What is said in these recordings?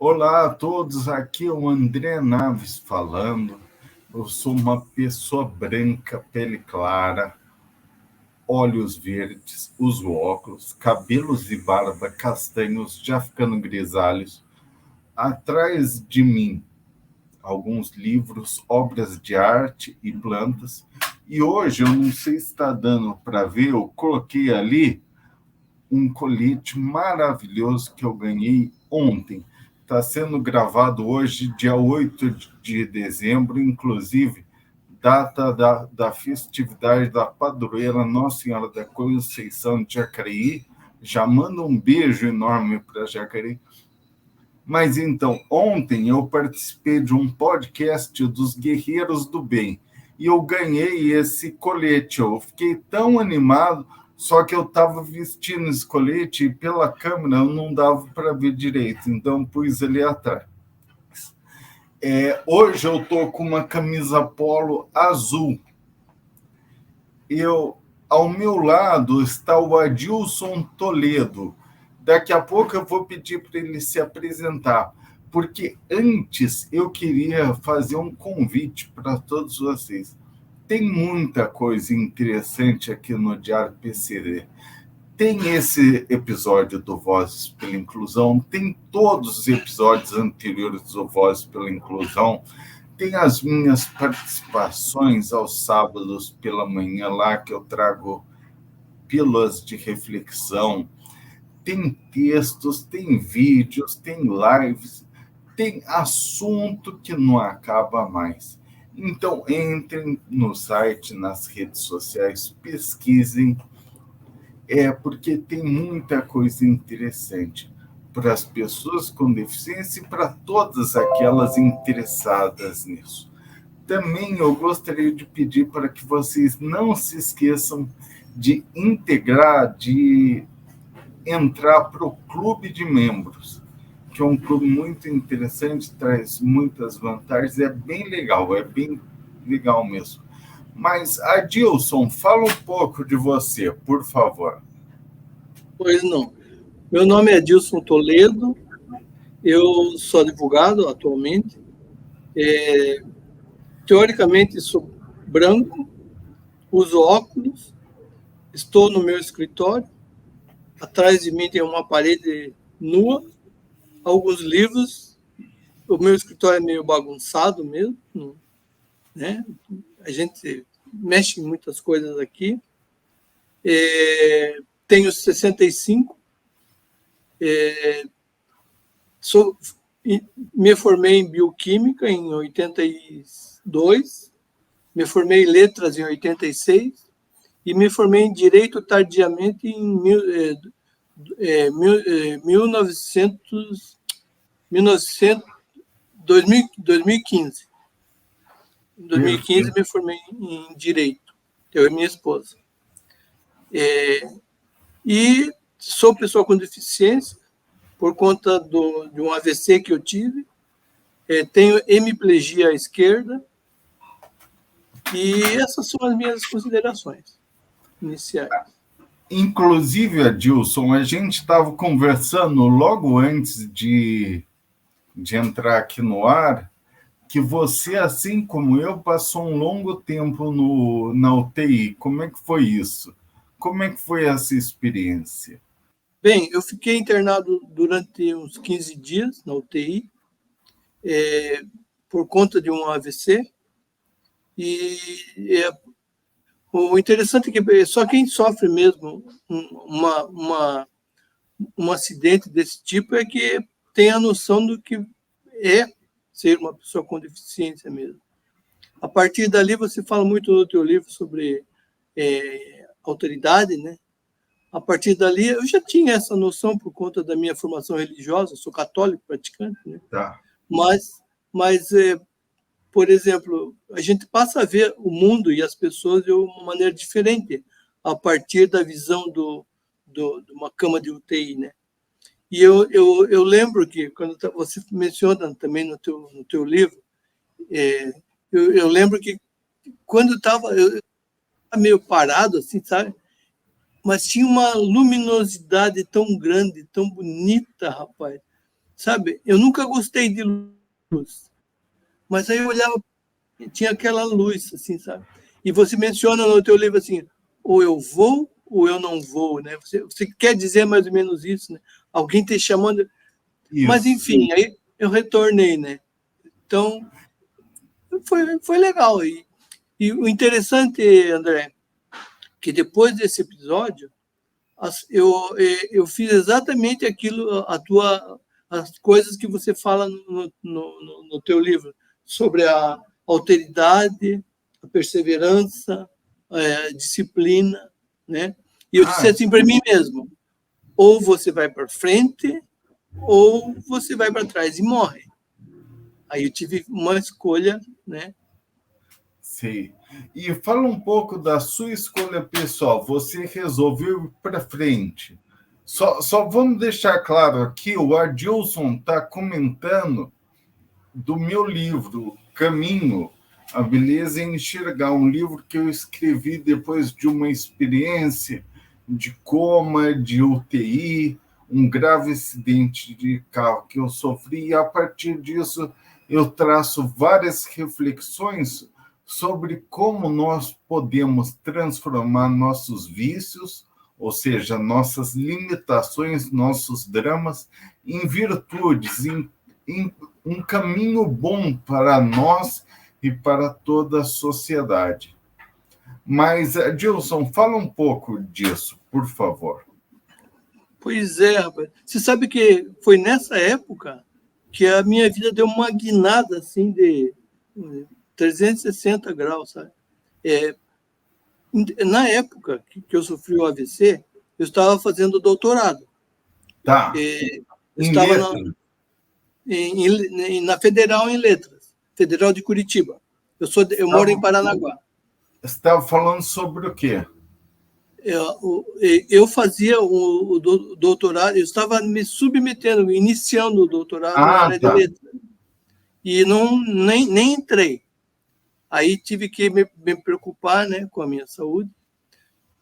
Olá a todos, aqui é o André Naves falando. Eu sou uma pessoa branca, pele clara, olhos verdes, uso óculos, cabelos e barba castanhos, já ficando grisalhos. Atrás de mim, alguns livros, obras de arte e plantas. E hoje, eu não sei se está dando para ver, eu coloquei ali um colete maravilhoso que eu ganhei ontem. Está sendo gravado hoje, dia 8 de dezembro, inclusive, data da festividade da padroeira Nossa Senhora da Conceição de Jacareí. Já mando um beijo enorme para Jacareí. Mas então, ontem eu participei de um podcast dos Guerreiros do Bem e eu ganhei esse colete. Eu fiquei tão animado, só que eu estava vestindo esse colete e pela câmera eu não dava para ver direito, então pus ele atrás. Hoje eu estou com uma camisa polo azul. Ao meu lado está o Adilson Toledo. Daqui a pouco eu vou pedir para ele se apresentar, porque antes eu queria fazer um convite para todos vocês. Tem muita coisa interessante aqui no Diário PCD. Tem esse episódio do Vozes pela Inclusão, tem todos os episódios anteriores do Vozes pela Inclusão, tem as minhas participações aos sábados pela manhã lá, que eu trago pílulas de reflexão, tem textos, tem vídeos, tem lives, tem assunto que não acaba mais. Então, entrem no site, nas redes sociais, pesquisem, porque tem muita coisa interessante para as pessoas com deficiência e para todas aquelas interessadas nisso. Também eu gostaria de pedir para que vocês não se esqueçam de integrar, de entrar para o clube de membros, que é um clube muito interessante, traz muitas vantagens, é bem legal mesmo. Mas, Adilson, fala um pouco de você, por favor. Pois não. Meu nome é Adilson Toledo, eu sou advogado atualmente, teoricamente sou branco, uso óculos, estou no meu escritório, atrás de mim tem uma parede nua, alguns livros, o meu escritório é meio bagunçado mesmo, né? A gente mexe em muitas coisas aqui. Tenho 65, me formei em bioquímica em 82, me formei em letras em 86 e me formei em direito tardiamente em 2015. Em 2015 me formei em direito, eu e minha esposa. E sou pessoa com deficiência por conta de um AVC que eu tive. Tenho hemiplegia à esquerda. E essas são as minhas considerações iniciais. Inclusive, Adilson, a gente estava conversando logo antes de entrar aqui no ar, que você, assim como eu, passou um longo tempo na UTI. Como é que foi isso? Como é que foi essa experiência? Bem, eu fiquei internado durante uns 15 dias na UTI, por conta de um AVC. O interessante é que só quem sofre mesmo um acidente desse tipo é que tem a noção do que é ser uma pessoa com deficiência mesmo. A partir dali, você fala muito no teu livro sobre autoridade, né? A partir dali, eu já tinha essa noção por conta da minha formação religiosa, sou católico praticante, né? Tá. Mas por exemplo, a gente passa a ver o mundo e as pessoas de uma maneira diferente a partir da visão de uma cama de UTI, né? E eu lembro que, quando você menciona também no teu livro, eu lembro que quando eu estava meio parado, assim, sabe? Mas tinha uma luminosidade tão grande, tão bonita, rapaz. sabe? Eu nunca gostei de luz, mas aí eu olhava, tinha aquela luz, assim, sabe? E você menciona no teu livro assim, ou eu vou ou eu não vou, né? Você quer dizer mais ou menos isso, né? Alguém te chamando, mas Isso. enfim, aí eu retornei, né? Então foi legal. E o interessante, André, que depois desse episódio eu fiz exatamente aquilo, as coisas que você fala no teu livro, sobre a alteridade, a perseverança, a disciplina, né? E eu disse Ah, assim para mim mesmo, ou você vai para frente, ou você vai para trás e morre. Aí eu tive uma escolha, né? sei. E fala um pouco da sua escolha pessoal. Você resolveu ir para frente. Só vamos deixar claro aqui, o Adilson está comentando do meu livro, Caminho, a Beleza em Enxergar, um livro que eu escrevi depois de uma experiência de coma, de UTI, um grave acidente de carro que eu sofri, e a partir disso eu traço várias reflexões sobre como nós podemos transformar nossos vícios, ou seja, nossas limitações, nossos dramas, em virtudes, em um caminho bom para nós e para toda a sociedade. Mas, Adilson, fala um pouco disso, por favor. Pois é, rapaz. Você sabe que foi nessa época que a minha vida deu uma guinada assim de 360 graus, sabe? É, na época que eu sofri o AVC, eu estava fazendo doutorado. Tá. Eu Em estava letra? na Federal em Letras, Federal de Curitiba. Eu moro em Paranaguá. Você estava falando sobre o quê? Eu fazia o doutorado, eu estava me submetendo, iniciando o doutorado na Ah, área de tá. letras. E nem entrei. Aí tive que me preocupar, né, com a minha saúde.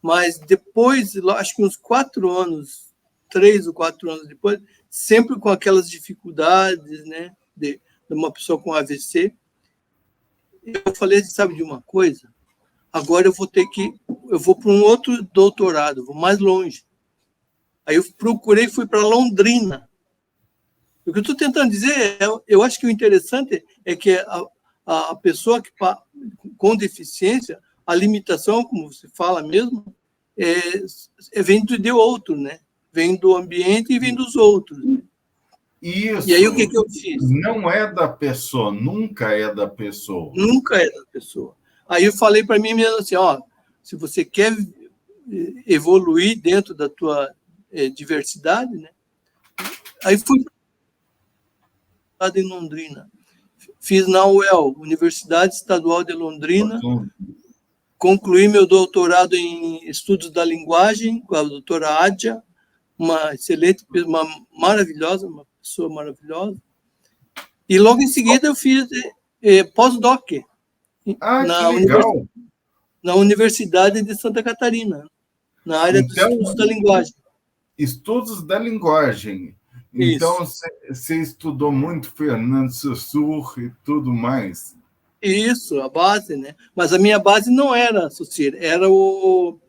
Mas depois, acho que uns 4 anos, 3 ou 4 anos depois, sempre com aquelas dificuldades, né, de uma pessoa com AVC, eu falei, sabe de uma coisa? Agora eu vou para um outro doutorado, vou mais longe. Aí eu procurei, fui para Londrina. O que eu estou tentando dizer, eu acho que o interessante é que a pessoa com deficiência, a limitação, como você fala mesmo, vem de outro, né? Vem do ambiente e vem dos outros. E aí o Isso que eu fiz? não é da pessoa, nunca é da pessoa. Nunca é da pessoa. Aí eu falei para mim mesmo assim, ó, se você quer evoluir dentro da tua diversidade, né? Aí fui em Londrina. Fiz na UEL, Universidade Estadual de Londrina, concluí meu doutorado em estudos da linguagem com a doutora Adja, uma excelente, uma maravilhosa, uma pessoa maravilhosa. E logo em seguida eu fiz pós-doc Que na, legal! na Universidade de Santa Catarina, na área dos Então, estudos da linguagem. estudos da linguagem. Então, Isso. você estudou muito Fernando Saussure e tudo mais. Isso, a base, né? Mas a minha base não era Saussure, era o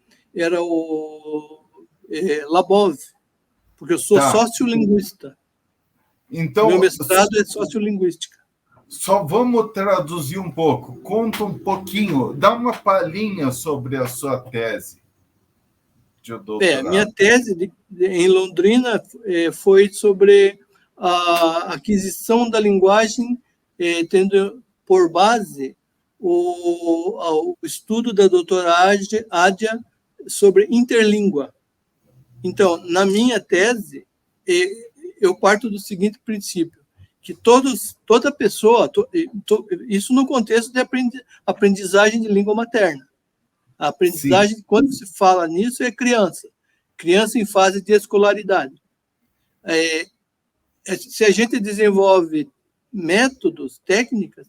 Labov, porque eu sou Tá. sociolinguista. Meu Então, mestrado é sociolinguística. só vamos traduzir um pouco. Conta um pouquinho, dá uma palhinha sobre a sua tese de Minha doutorado. tese em Londrina foi sobre a aquisição da linguagem, tendo por base o estudo da doutora Adja sobre interlíngua. Então, na minha tese, eu parto do seguinte princípio, que toda pessoa, isso no contexto de aprendizagem de língua materna. A Sim. aprendizagem, quando se fala nisso, é criança em fase de escolaridade. Se a gente desenvolve métodos, técnicas,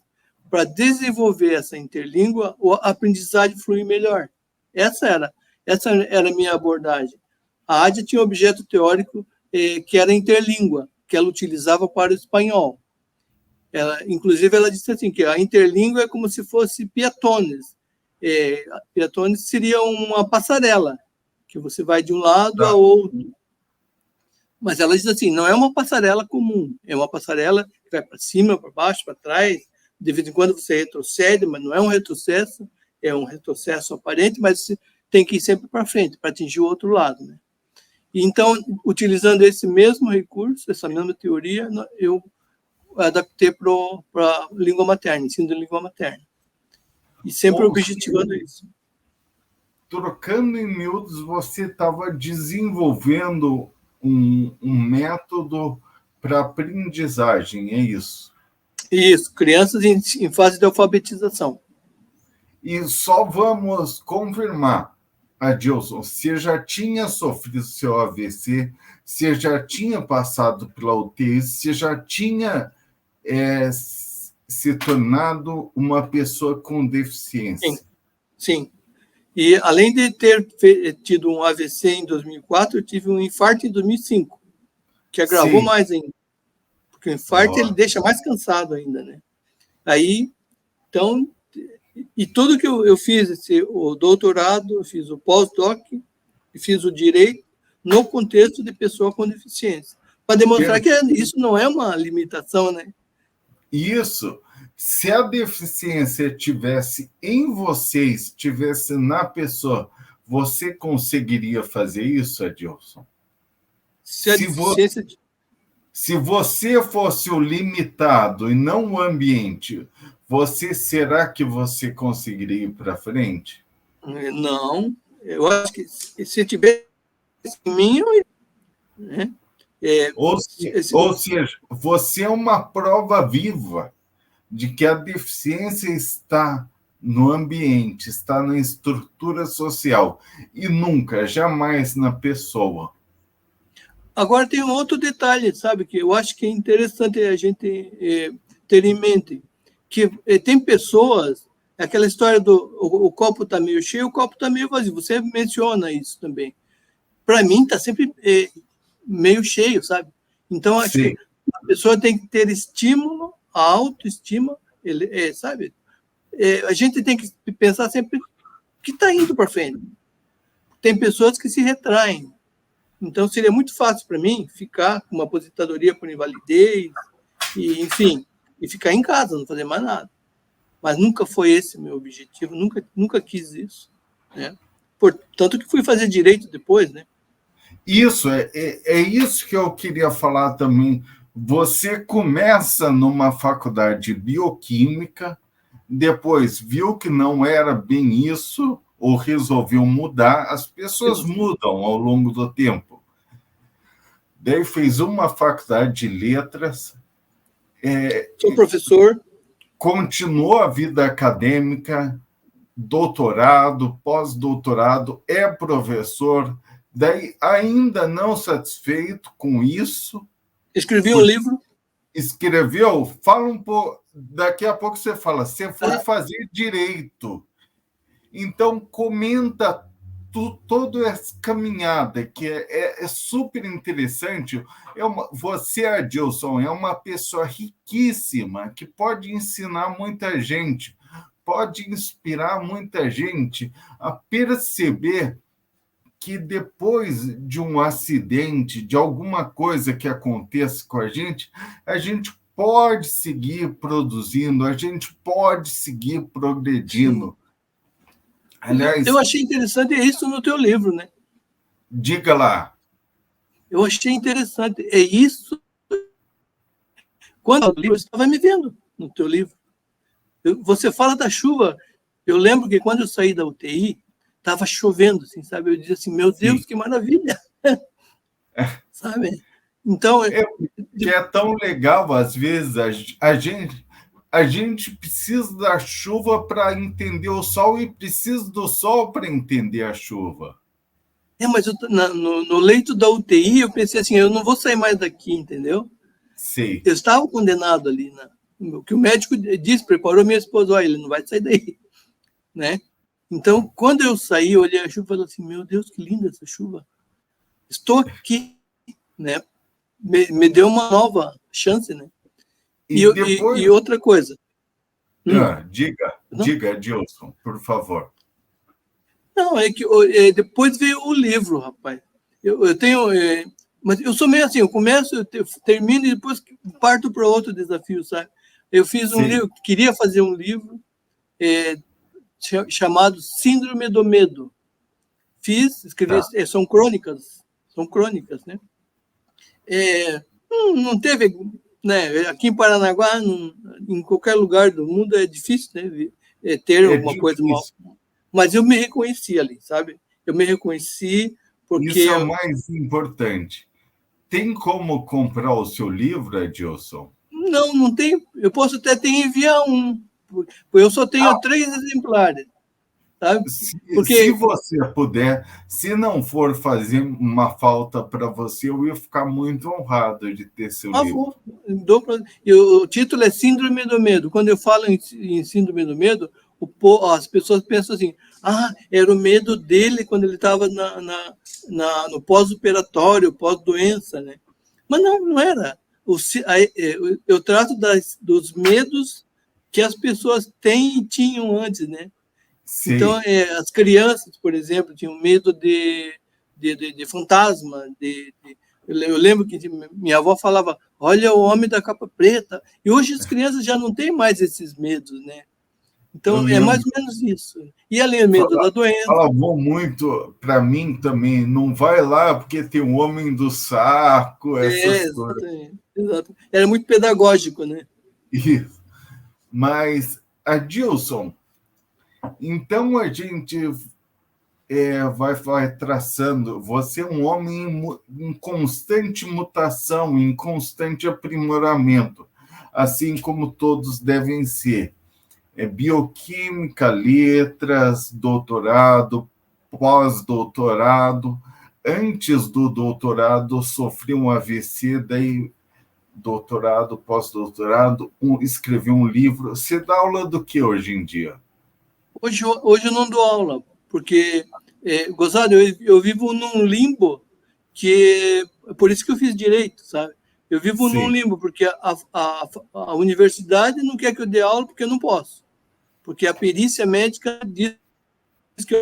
para desenvolver essa interlíngua, a aprendizagem flui melhor. Essa era a minha abordagem. A ADIA tinha um objeto teórico que era interlíngua, que ela utilizava para o espanhol. Inclusive, ela disse assim, que a interlíngua é como se fosse piatones. Piatones seria uma passarela, que você vai de um lado a outro. Mas ela diz assim, não é uma passarela comum, é uma passarela que vai para cima, para baixo, para trás, de vez em quando você retrocede, mas não é um retrocesso, é um retrocesso aparente, mas você tem que ir sempre para frente, para atingir o outro lado, né? E então, utilizando esse mesmo recurso, essa mesma teoria, eu adaptei para língua materna, ensino de língua materna. E sempre objetivando isso. Trocando em miúdos, você estava desenvolvendo um método para aprendizagem, é isso? Isso, crianças em fase de alfabetização. E só vamos confirmar, Adilson, você já tinha sofrido seu AVC, você já tinha passado pela UTI, você já tinha se tornado uma pessoa com deficiência. Sim. E além de ter tido um AVC em 2004, eu tive um infarto em 2005, que agravou mais ainda. Porque o infarto ele deixa mais cansado ainda, né? Aí, então, e tudo que eu fiz, o doutorado, eu fiz o pós-doc e fiz o direito no contexto de pessoa com deficiência, para demonstrar que isso não é uma limitação, né? Isso. Se a deficiência tivesse em vocês, estivesse na pessoa, você conseguiria fazer isso, Adilson? Se você fosse o limitado e não o ambiente, será que você conseguiria ir para frente? Não. Eu acho que se tivesse em mim, né? Ou seja, você é uma prova viva de que a deficiência está no ambiente, está na estrutura social e nunca, jamais na pessoa. Agora tem um outro detalhe, sabe, que eu acho que é interessante a gente ter em mente, que tem pessoas, aquela história do o copo está meio cheio, o copo está meio vazio, você menciona isso também. Para mim, está sempre meio cheio, sabe? Então, acho que a pessoa tem que ter estímulo, a autoestima, sabe? A gente tem que pensar sempre que está indo para frente. Tem pessoas que se retraem. Então, seria muito fácil para mim ficar com uma aposentadoria por invalidez, e, enfim, e ficar em casa, não fazer mais nada. Mas nunca foi esse o meu objetivo, nunca quis isso. Né? Tanto que fui fazer direito depois, né? Isso, é isso que eu queria falar também. Você começa numa faculdade de bioquímica, depois viu que não era bem isso, ou resolveu mudar. As pessoas mudam ao longo do tempo. Daí fez uma faculdade de letras. Sou professor. Continuou a vida acadêmica, doutorado, pós-doutorado, é professor. Daí, ainda não satisfeito com isso... Escrevi um livro. Escreveu? Fala um pouco. Daqui a pouco você fala. Você foi fazer direito. Então, comenta toda essa caminhada, que é super interessante. Você, Adilson, é uma pessoa riquíssima, que pode ensinar muita gente, pode inspirar muita gente a perceber que depois de um acidente, de alguma coisa que aconteça com a gente pode seguir produzindo, a gente pode seguir progredindo. Aliás, eu achei interessante isso no teu livro, né? Diga lá. Eu achei interessante. É isso. Quando eu estava me vendo no teu livro. Você fala da chuva. Eu lembro que quando eu saí da UTI, estava chovendo, assim, sabe? Eu disse assim, meu Deus, que maravilha! Sabe? Então... que é tão legal, às vezes, a gente precisa da chuva para entender o sol e precisa do sol para entender a chuva. Mas no leito da UTI, eu pensei assim, eu não vou sair mais daqui, entendeu? Sim. Eu estava condenado ali, né? O que o médico disse, preparou minha esposa, olha, ele não vai sair daí, né? Então, quando eu saí, eu olhei a chuva e falei assim, meu Deus, que linda essa chuva. Estou aqui, né? me deu uma nova chance, né? E outra coisa. Diga, Edilson, por favor. Não, é que depois veio o livro, rapaz. Eu tenho... mas eu sou meio assim, eu começo, eu termino e depois parto para outro desafio, sabe? Eu fiz um livro, queria fazer um livro chamado Síndrome do Medo. Escrevi, são crônicas, né? Não teve, né? Aqui em Paranaguá, em qualquer lugar do mundo é difícil, né? Ter alguma coisa mal. Mas eu me reconheci ali, sabe? Eu me reconheci porque... Isso é o mais importante. Tem como comprar o seu livro, Edilson? Não tem. Eu posso até enviar um. Eu só tenho 3 exemplares. Sabe? Se você puder, se não for fazer uma falta para você, eu ia ficar muito honrado de ter seu livro. O título é Síndrome do Medo. Quando eu falo em Síndrome do Medo, as pessoas pensam assim, era o medo dele quando ele estava no pós-operatório, pós-doença, né? Mas não era. Eu trato dos medos que as pessoas têm e tinham antes, né? Sim. Então, as crianças, por exemplo, tinham medo de fantasma. Eu lembro que minha avó falava, olha o homem da capa preta. E hoje as crianças já não têm mais esses medos, né? Então, é mais ou menos isso. E além do medo da doença... Falava muito para mim também, não vai lá porque tem um homem do saco, essas coisas. Exato. Era muito pedagógico, né? Isso. Mas, Adilson, então a gente vai traçando. Você é um homem em constante mutação, em constante aprimoramento, assim como todos devem ser. Bioquímica, letras, doutorado, pós-doutorado. Antes do doutorado, sofri um AVC, daí doutorado, pós-doutorado, escrevi um livro. Você dá aula do que hoje em dia? Hoje eu não dou aula, porque, gozado, eu vivo num limbo que... Por isso que eu fiz direito, sabe? Eu vivo num limbo, porque a universidade não quer que eu dê aula porque eu não posso. Porque a perícia médica diz que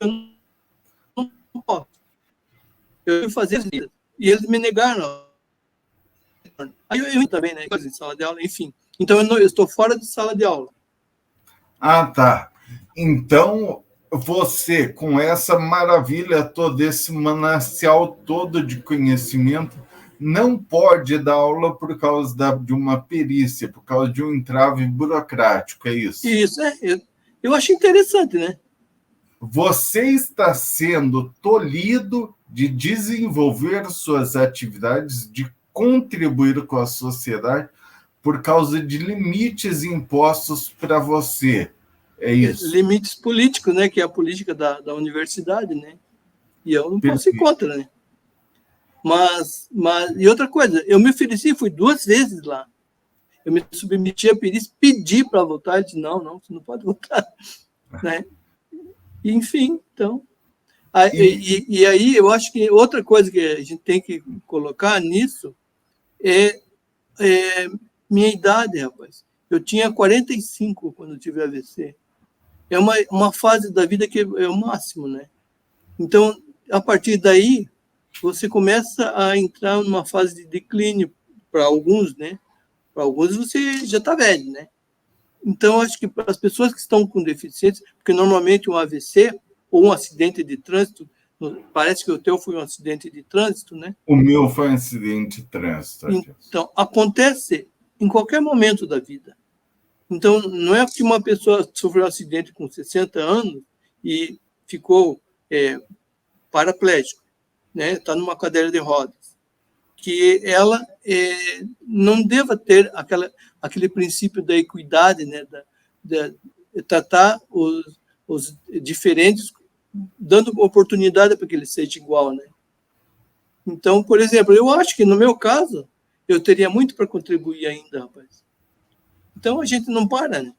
eu não posso. Eu fui fazer isso. E eles me negaram. Aí eu também, né? Em sala de aula, enfim. Então eu estou fora de sala de aula. Tá. Então, você, com essa maravilha toda, esse manancial todo de conhecimento, não pode dar aula por causa de uma perícia, por causa de um entrave burocrático, é isso? Isso, eu acho interessante, né? Você está sendo tolhido de desenvolver suas atividades, de contribuir com a sociedade, por causa de limites impostos para você. É isso. Limites políticos, né? Que é a política da universidade, né? E eu não posso ir contra, né? E outra coisa, eu me ofereci, fui 2 vezes lá. Eu me submeti a perícia, pedi para votar, ele disse, não, você não pode votar. Né? E, enfim, então... E aí, eu acho que outra coisa que a gente tem que colocar nisso é minha idade, rapaz. Eu tinha 45 quando eu tive AVC. É uma fase da vida que é o máximo, né? Então, a partir daí, você começa a entrar numa fase de declínio para alguns, né? Para alguns você já está velho, né? Então, acho que para as pessoas que estão com deficiência, porque normalmente um AVC ou um acidente de trânsito, parece que o teu foi um acidente de trânsito, né? O meu foi um acidente de trânsito. Então, acontece em qualquer momento da vida. Então, não é que uma pessoa sofreu um acidente com 60 anos e ficou paraplégico, né? Está numa cadeira de rodas, que ela não deva ter aquele princípio da equidade, né? De tratar os diferentes, dando oportunidade para que ele seja igual, né? Então, por exemplo, eu acho que no meu caso, eu teria muito para contribuir ainda, rapaz. Então, a gente não para, né?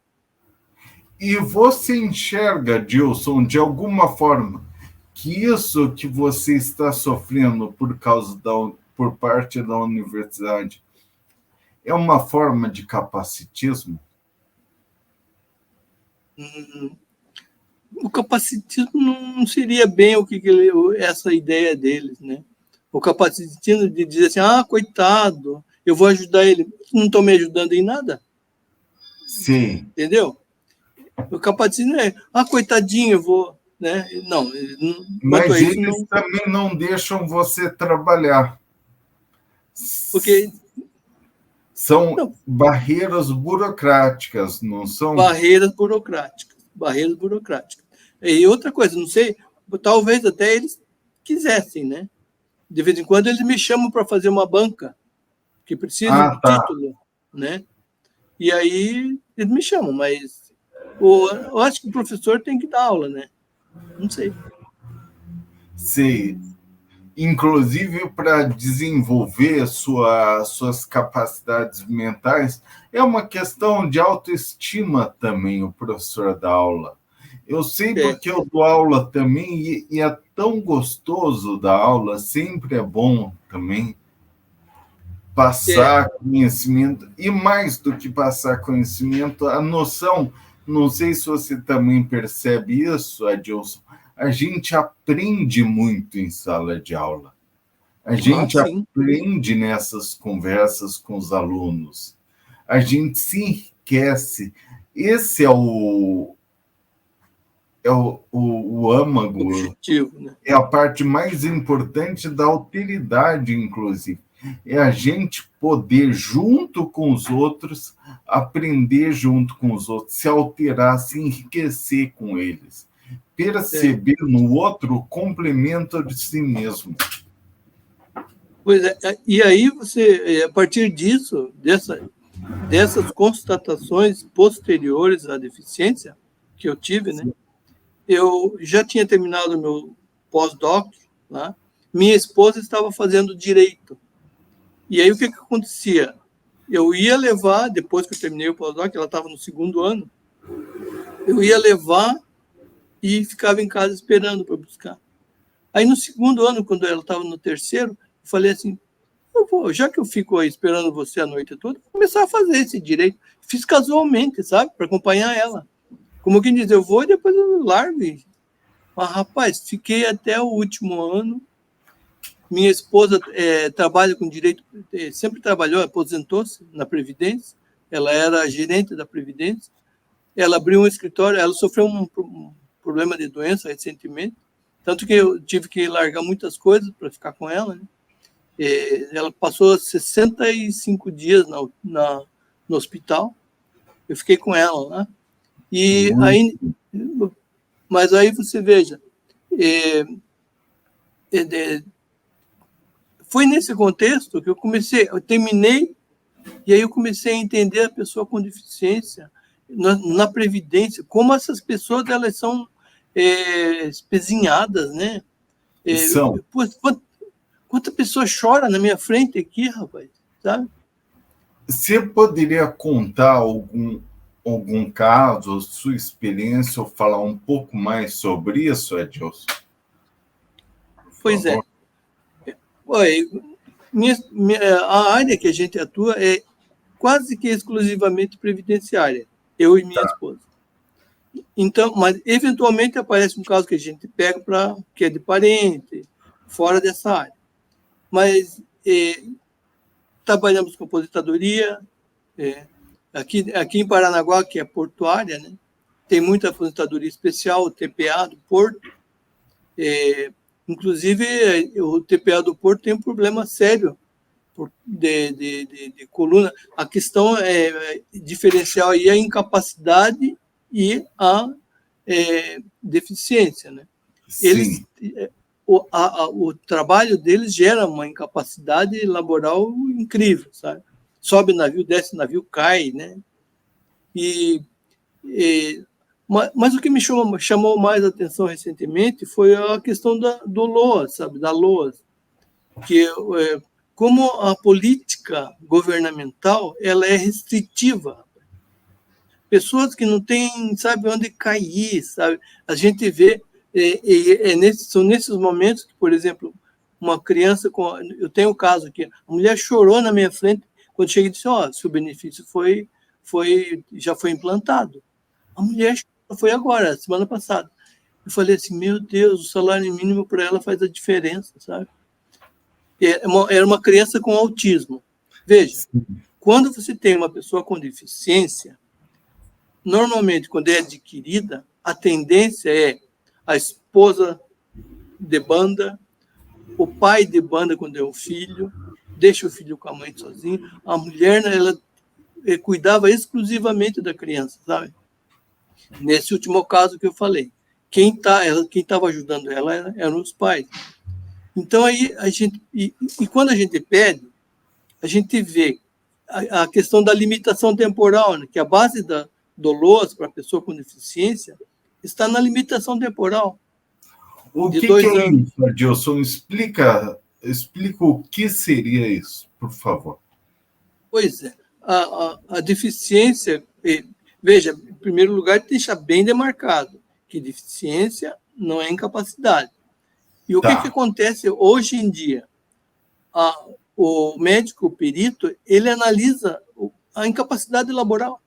E você enxerga, Dilson, de alguma forma, que isso que você está sofrendo por causa por parte da universidade é uma forma de capacitismo? O capacitismo não seria bem essa ideia deles, né? O capacitismo de dizer assim, coitado, eu vou ajudar ele. Não estão me ajudando em nada. Sim. Entendeu? O capacitismo é, coitadinho, eu vou... Né? Não, mas a isso, eles também não deixam você trabalhar. Porque... São barreiras burocráticas, não são? Barreiras burocráticas. E outra coisa, não sei, talvez até eles quisessem, né? De vez em quando eles me chamam para fazer uma banca, que precisa de título, né? E aí eles me chamam, mas eu acho que o professor tem que dar aula, né? Não sei. Sim. Inclusive para desenvolver suas capacidades mentais, é uma questão de autoestima também, o professor da aula. Eu sei porque eu dou aula também e é tão gostoso dar aula, sempre é bom também passar conhecimento, e mais do que passar conhecimento, a noção, não sei se você também percebe isso, Adilson, a gente aprende muito em sala de aula. A gente aprende nessas conversas com os alunos. A gente se enriquece. Esse é o âmago, objetivo, né? É a parte mais importante da alteridade, inclusive. É a gente poder, junto com os outros, aprender junto com os outros, se alterar, se enriquecer com eles. Perceber no outro o complemento de si mesmo. Pois é, e aí você, a partir disso, dessas constatações posteriores à deficiência que eu tive, né? Eu já tinha terminado o meu pós-doc, né? Minha esposa estava fazendo direito. E aí o que acontecia? Eu ia levar, depois que eu terminei o pós-doc, ela estava no segundo ano, eu ia levar e ficava em casa esperando para buscar. Aí no segundo ano, quando ela estava no terceiro, eu falei assim, já que eu fico aí esperando você a noite toda, vou começar a fazer esse direito. Fiz casualmente, sabe? Para acompanhar ela. Como quem diz, eu vou e depois eu largo. Mas, rapaz, fiquei até o último ano. Minha esposa trabalha com direito, sempre trabalhou, aposentou-se na Previdência. Ela era gerente da Previdência. Ela abriu um escritório, ela sofreu um problema de doença recentemente, tanto que eu tive que largar muitas coisas para ficar com ela, né? Ela passou 65 dias no hospital, eu fiquei com ela lá. E aí, mas aí você veja, foi nesse contexto que eu terminei, e aí eu comecei a entender a pessoa com deficiência na Previdência, como essas pessoas elas são espezinhadas, né? São. Quanta pessoa chora na minha frente aqui, rapaz, sabe? Você poderia contar algum caso, sua experiência, ou falar um pouco mais sobre isso, Edilson? Pois é. A área que a gente atua é quase que exclusivamente previdenciária, eu e minha esposa. Então, mas eventualmente aparece um caso que a gente pega que é de parente, fora dessa área. Mas trabalhamos com aposentadoria, aqui em Paranaguá, que é portuária, né? Tem muita aposentadoria especial, o TPA do Porto. Inclusive, o TPA do Porto tem um problema sério de coluna. A questão diferencial aí é a incapacidade e a deficiência, né? Eles, o trabalho deles gera uma incapacidade laboral incrível, sabe? Sobe navio, desce navio, cai, né? Mas o que me chamou mais a atenção recentemente foi a questão do LOAS, sabe? Da LOAS, que como a política governamental ela é restritiva. Pessoas que não têm, sabe, onde cair, sabe? A gente vê, são nesses momentos que, por exemplo, uma criança com... Eu tenho um caso aqui, a mulher chorou na minha frente quando cheguei e disse, seu benefício já foi implantado. A mulher foi agora, semana passada. Eu falei assim, meu Deus, o salário mínimo para ela faz a diferença, sabe? Era uma criança com autismo. Veja, quando você tem uma pessoa com deficiência, normalmente, quando é adquirida, a tendência é a esposa debanda, o pai debanda quando é um filho, deixa o filho com a mãe sozinho. A mulher, ela cuidava exclusivamente da criança, sabe? Nesse último caso que eu falei. Quem estava ajudando ela eram os pais. Então, aí, quando a gente pede, a gente vê a questão da limitação temporal, né? Que a base do LOAS para a pessoa com deficiência está na limitação temporal. O que é isso, Adilson? Explica o que seria isso, por favor. Pois é. A deficiência, veja, em primeiro lugar, deixa bem demarcado que deficiência não é incapacidade. E o que acontece hoje em dia? O médico, o perito, ele analisa a incapacidade laboral.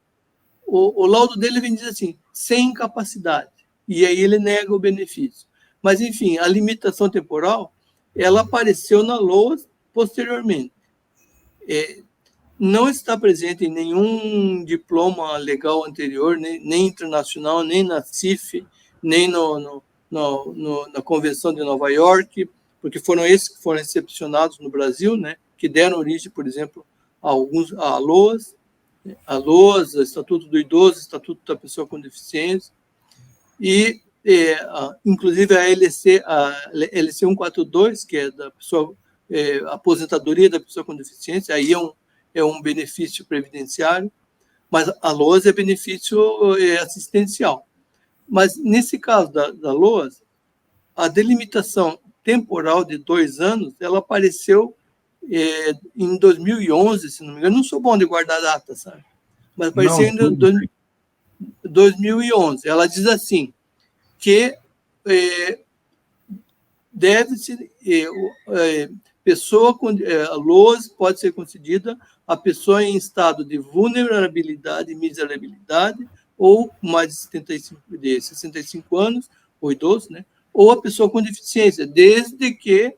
O laudo dele vem dizer assim, sem incapacidade. E aí ele nega o benefício. Mas, enfim, a limitação temporal, ela apareceu na LOAS posteriormente. Não está presente em nenhum diploma legal anterior, nem internacional, nem na CIF, nem na Convenção de Nova York, porque foram esses que foram recepcionados no Brasil, né, que deram origem, por exemplo, a LOAS, o Estatuto do Idoso, o Estatuto da Pessoa com Deficiência, e, inclusive, a LC 142, que é da pessoa, aposentadoria da pessoa com deficiência, aí é um benefício previdenciário, mas a LOAS é benefício assistencial. Mas, nesse caso da LOAS, a delimitação temporal de 2 anos, ela apareceu em 2011, se não me engano. Eu não sou bom de guardar data, sabe? Mas apareceu em 2011. Ela diz assim, que deve-se... a LOAS pode ser concedida a pessoa em estado de vulnerabilidade e miserabilidade, ou mais de 65 anos, ou idoso, né? Ou a pessoa com deficiência, desde que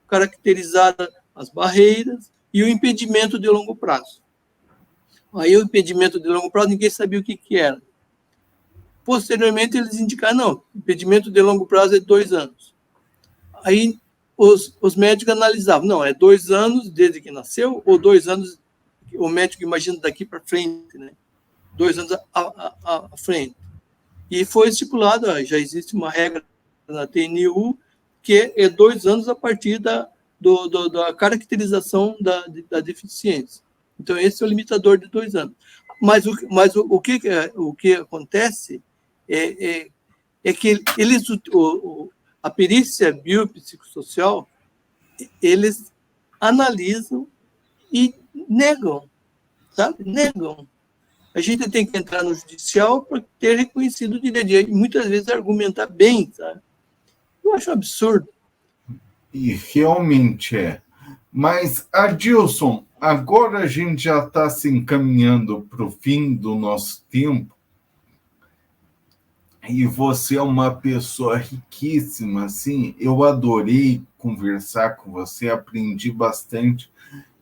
caracterizada as barreiras e o impedimento de longo prazo. Aí o impedimento de longo prazo, ninguém sabia o que era. Posteriormente, eles indicaram, não, impedimento de longo prazo é 2 anos. Aí os médicos analisavam, não, é 2 anos desde que nasceu, ou 2 anos, o médico imagina daqui para frente, né? 2 anos à frente. E foi estipulado, já existe uma regra na TNU, que é 2 anos a partir da caracterização da deficiência. Então, esse é o limitador de 2 anos. Mas o que acontece é que a perícia biopsicossocial, eles analisam e negam, sabe? Negam. A gente tem que entrar no judicial para ter reconhecido o direito, e muitas vezes argumentar bem, sabe? Eu acho absurdo. E realmente é. Mas, Adilson, agora a gente já está se encaminhando para o fim do nosso tempo, e você é uma pessoa riquíssima, assim, eu adorei conversar com você, aprendi bastante.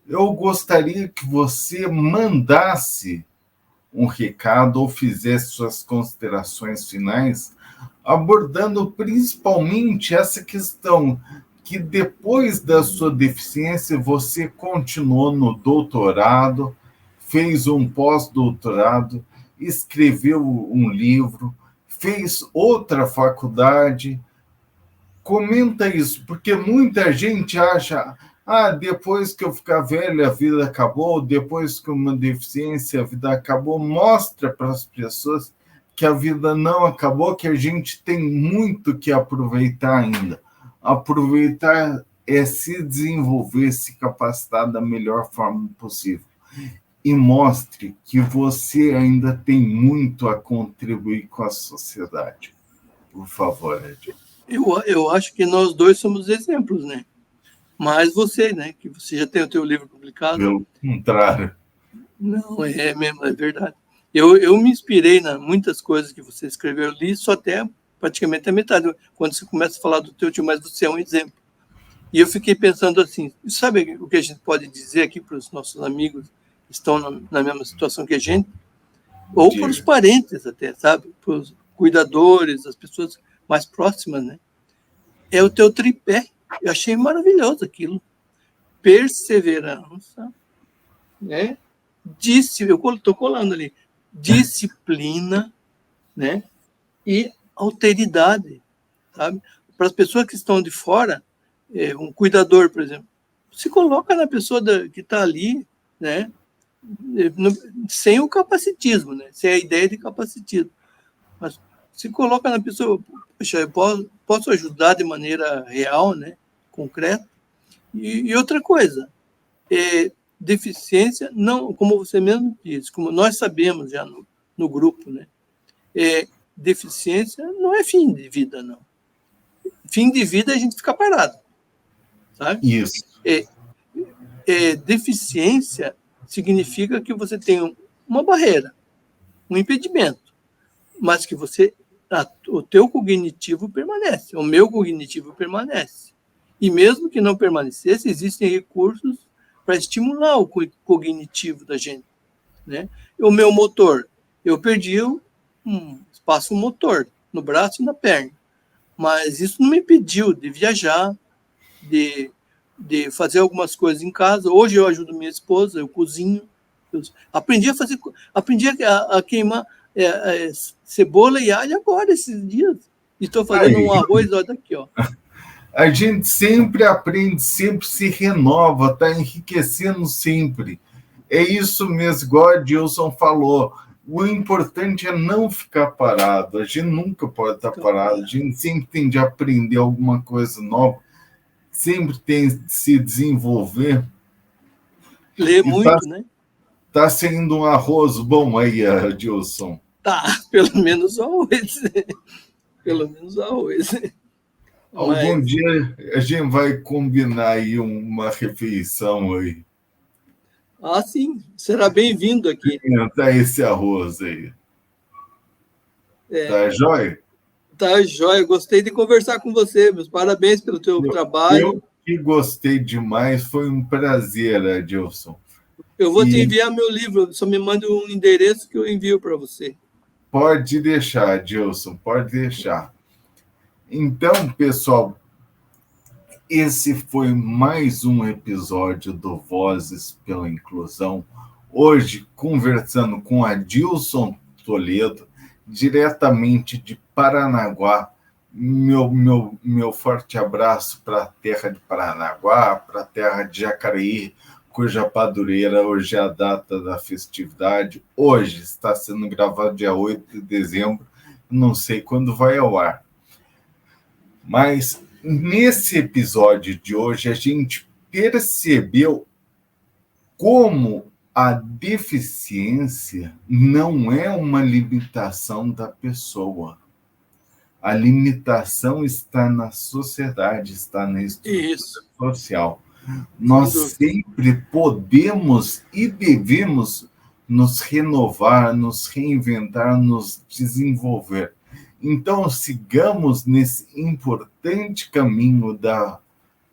Eu gostaria que você mandasse um recado ou fizesse suas considerações finais, abordando principalmente essa questão que depois da sua deficiência você continuou no doutorado, fez um pós-doutorado, escreveu um livro, fez outra faculdade. Comenta isso, porque muita gente acha, depois que eu ficar velho, a vida acabou, depois que uma deficiência, a vida acabou. Mostra para as pessoas que a vida não acabou, que a gente tem muito que aproveitar ainda. Aproveitar é se desenvolver, se capacitar da melhor forma possível. E mostre que você ainda tem muito a contribuir com a sociedade. Por favor, Edil. Eu acho que nós dois somos exemplos, né? Mas você, né, que você já tem o teu livro publicado. Pelo contrário. Não, é mesmo, é verdade. Eu me inspirei em muitas coisas que você escreveu, eu li só até praticamente a metade, quando você começa a falar do teu tio, mas você é um exemplo. E eu fiquei pensando assim, sabe o que a gente pode dizer aqui para os nossos amigos que estão na mesma situação que a gente? Ou para os parentes até, sabe? Para os cuidadores, as pessoas mais próximas, né? É o teu tripé. Eu achei maravilhoso aquilo. Perseverança, né? Eu estou colando ali. Disciplina, né? E alteridade, sabe? Para as pessoas que estão de fora, um cuidador, por exemplo, se coloca na pessoa que está ali, né? Sem o capacitismo, né? Sem a ideia de capacitismo. Mas se coloca na pessoa, poxa, eu posso ajudar de maneira real, né? Concreta. E outra coisa, deficiência, não, como você mesmo disse, como nós sabemos já no grupo, né? Deficiência não é fim de vida, não. Fim de vida é a gente ficar parado, sabe? Isso. Deficiência significa que você tem uma barreira, um impedimento, mas que o teu cognitivo permanece, o meu cognitivo permanece. E mesmo que não permanecesse, existem recursos para estimular o cognitivo da gente, né? O meu motor, eu perdi um espaço motor no braço e na perna, mas isso não me impediu de viajar, de fazer algumas coisas em casa. Hoje eu ajudo minha esposa, eu cozinho, aprendi a queimar cebola e alho agora, esses dias. Estou fazendo um arroz, olha daqui, ó. A gente sempre aprende, sempre se renova, está enriquecendo sempre. É isso mesmo, igual a Dilson falou. O importante é não ficar parado. A gente nunca pode estar parado. A gente sempre tem de aprender alguma coisa nova. Sempre tem de se desenvolver. Ler muito, né? Está sendo um arroz bom aí, Dilson. Tá, pelo menos arroz. Pelo menos arroz. Algum dia a gente vai combinar aí uma refeição aí. Ah, sim. Será bem-vindo aqui. Tá esse arroz aí. Tá jóia? Tá jóia. Gostei de conversar com você. Meus parabéns pelo teu trabalho. Eu que gostei demais. Foi um prazer, Adilson. Eu vou te enviar meu livro. Só me manda um endereço que eu envio para você. Pode deixar, Adilson. Pode deixar. Então, pessoal, esse foi mais um episódio do Vozes pela Inclusão. Hoje, conversando com Adilson Toledo, diretamente de Paranaguá. Meu forte abraço para a terra de Paranaguá, para a terra de Jacareí, cuja padroeira hoje é a data da festividade. Hoje está sendo gravado dia 8 de dezembro, não sei quando vai ao ar. Mas nesse episódio de hoje a gente percebeu como a deficiência não é uma limitação da pessoa. A limitação está na sociedade, está na estrutura social. Nós sempre podemos e devemos nos renovar, nos reinventar, nos desenvolver. Então, sigamos nesse importante caminho da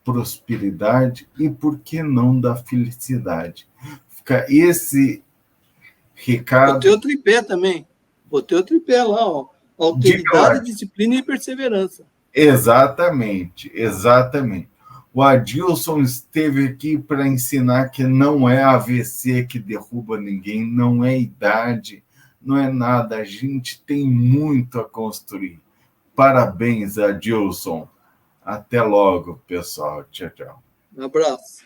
prosperidade e, por que não, da felicidade. Fica esse recado. Botei o tripé também. Botei o tripé lá, ó. Alteridade, disciplina e perseverança. Exatamente, exatamente. O Adilson esteve aqui para ensinar que não é AVC que derruba ninguém, não é idade, não é nada. A gente tem muito a construir. Parabéns, Adilson. Até logo, pessoal. Tchau, tchau. Um abraço.